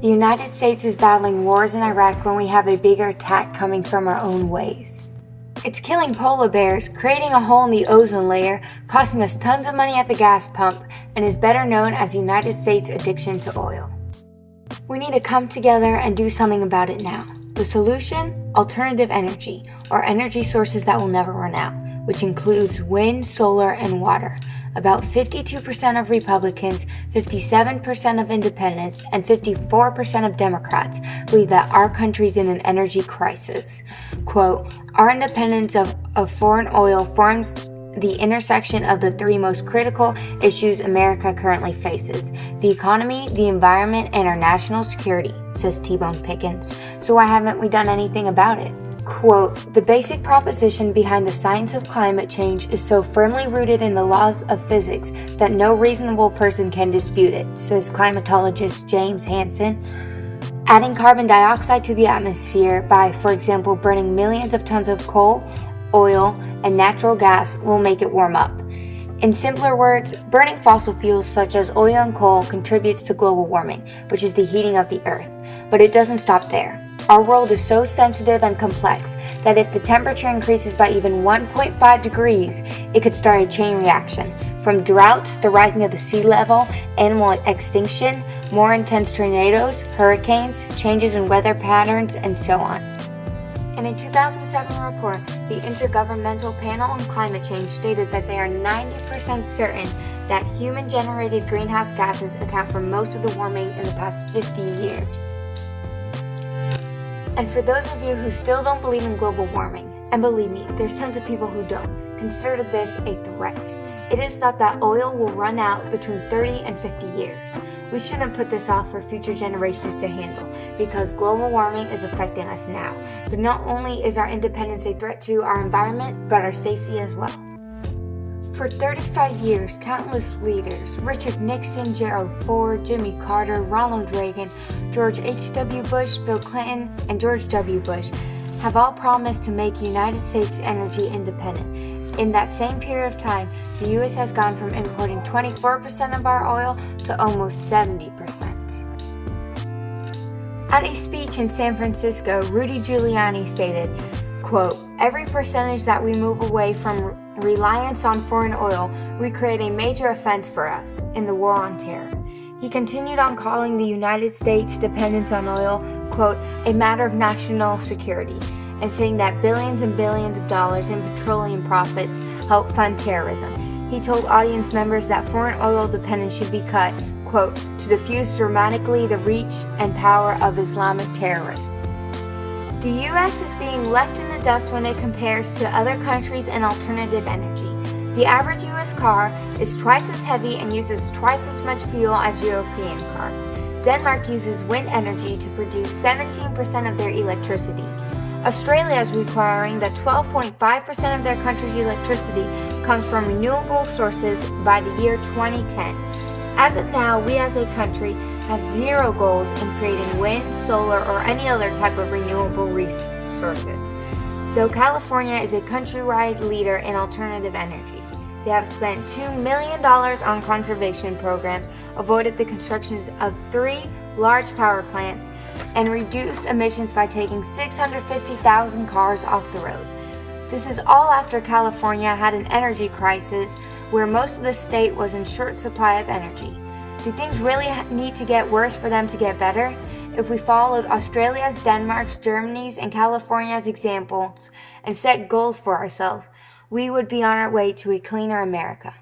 The United States is battling wars in Iraq when we have a bigger attack coming from our own ways. It's killing polar bears, creating a hole in the ozone layer, costing us tons of money at the gas pump, and is better known as the United States' addiction to oil. We need to come together and do something about it now. The solution? Alternative energy, or energy sources that will never run out, which includes wind, solar, and water. About 52% of Republicans, 57% of independents, and 54% of Democrats believe that our country's in an energy crisis. Quote, our independence of foreign oil forms the intersection of the three most critical issues America currently faces: the economy, the environment, and our national security, says T-Bone Pickens. So why haven't we done anything about it? Quote, the basic proposition behind the science of climate change is so firmly rooted in the laws of physics that no reasonable person can dispute it, says climatologist James Hansen. Adding carbon dioxide to the atmosphere by, for example, burning millions of tons of coal, oil, and natural gas will make it warm up. In simpler words, burning fossil fuels such as oil and coal contributes to global warming, which is the heating of the earth. But it doesn't stop there. Our world is so sensitive and complex that if the temperature increases by even 1.5 degrees, it could start a chain reaction. From droughts, the rising of the sea level, animal extinction, more intense tornadoes, hurricanes, changes in weather patterns, and so on. In a 2007 report, the Intergovernmental Panel on Climate Change stated that they are 90% certain that human-generated greenhouse gases account for most of the warming in the past 50 years. And for those of you who still don't believe in global warming, and believe me, there's tons of people who don't, consider this a threat. It is thought that oil will run out between 30 and 50 years. We shouldn't put this off for future generations to handle, because global warming is affecting us now. But not only is our independence a threat to our environment, but our safety as well. For 35 years, countless leaders, Richard Nixon, Gerald Ford, Jimmy Carter, Ronald Reagan, George H.W. Bush, Bill Clinton, and George W. Bush, have all promised to make United States energy independent. In that same period of time, the U.S. has gone from importing 24% of our oil to almost 70%. At a speech in San Francisco, Rudy Giuliani stated, quote, every percentage that we move away from reliance on foreign oil, we create a major offense for us in the war on terror. He continued on calling the United States' dependence on oil, quote, a matter of national security, and saying that billions and billions of dollars in petroleum profits help fund terrorism. He told audience members that foreign oil dependence should be cut, quote, to diffuse dramatically the reach and power of Islamic terrorists. The U.S. is being left in the dust when it compares to other countries in alternative energy. The average U.S. car is twice as heavy and uses twice as much fuel as European cars. Denmark uses wind energy to produce 17% of their electricity. Australia is requiring that 12.5% of their country's electricity comes from renewable sources by the year 2010. As of now, we as a country have zero goals in creating wind, solar, or any other type of renewable resources. Though California is a countrywide leader in alternative energy, they have spent $2 million on conservation programs, avoided the construction of 3 large power plants, and reduced emissions by taking 650,000 cars off the road. This is all after California had an energy crisis where most of the state was in short supply of energy. Do things really need to get worse for them to get better? If we followed Australia's, Denmark's, Germany's, and California's examples and set goals for ourselves, we would be on our way to a cleaner America.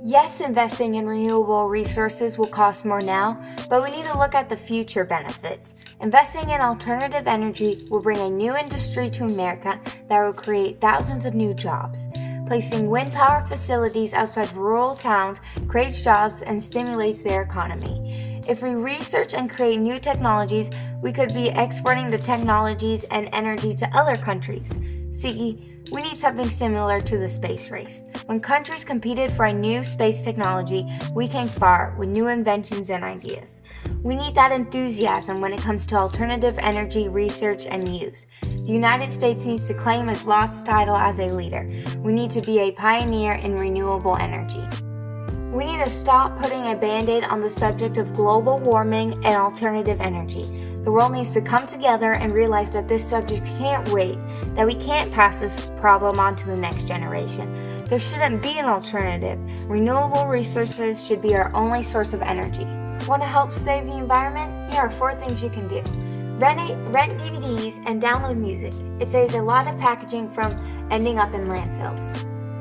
Yes, investing in renewable resources will cost more now, but we need to look at the future benefits. Investing in alternative energy will bring a new industry to America that will create thousands of new jobs. Placing wind power facilities outside rural towns creates jobs and stimulates their economy. If we research and create new technologies, we could be exporting the technologies and energy to other countries. See, we need something similar to the space race. When countries competed for a new space technology, we came far with new inventions and ideas. We need that enthusiasm when it comes to alternative energy research and use. The United States needs to claim its lost title as a leader. We need to be a pioneer in renewable energy. We need to stop putting a band-aid on the subject of global warming and alternative energy. The world needs to come together and realize that this subject can't wait, that we can't pass this problem on to the next generation. There shouldn't be an alternative. Renewable resources should be our only source of energy. Want to help save the environment? Here are 4 things you can do. Rent DVDs and download music. It saves a lot of packaging from ending up in landfills.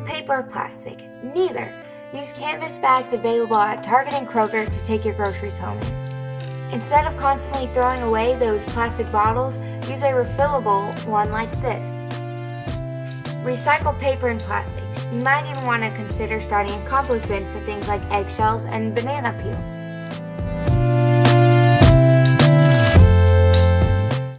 Paper or plastic? Neither. Use canvas bags available at Target and Kroger to take your groceries home in. Instead of constantly throwing away those plastic bottles, use a refillable one like this. Recycle paper and plastics. You might even want to consider starting a compost bin for things like eggshells and banana peels.